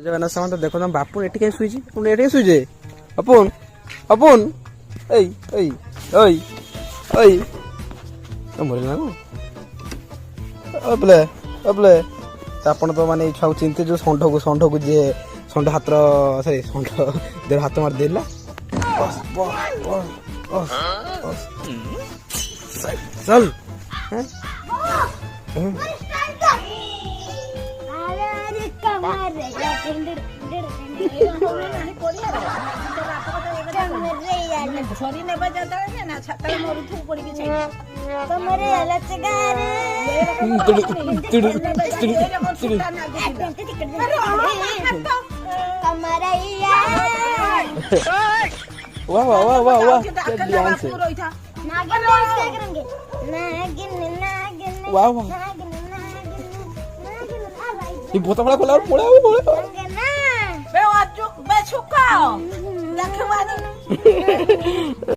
जगन्नाथ सामंत देखो तुम बापू एटी कहीं शुईची तुम एटी शुईजे अपुन अपुन एई एई एई एई मरिल ना अबले अबले आपण तो माने छाउ चिंते जो संढ को जे संढ हाथ सॉरी संढ देर हाथ मार देला बस बस बस बस चल हैं छोरी ने बजा दे ना छत्ता मोर थू पड़ी के चाहिए तो मेरे अलग से घर कमरैया वाह वाह वाह वाह वाह क्या ध्यान से नागिन डांस क्या करेंगे नागिन नागिन वाह वाह ये बहुत बड़ा खोला और पोड़ा बे आज बे छुका देखवानी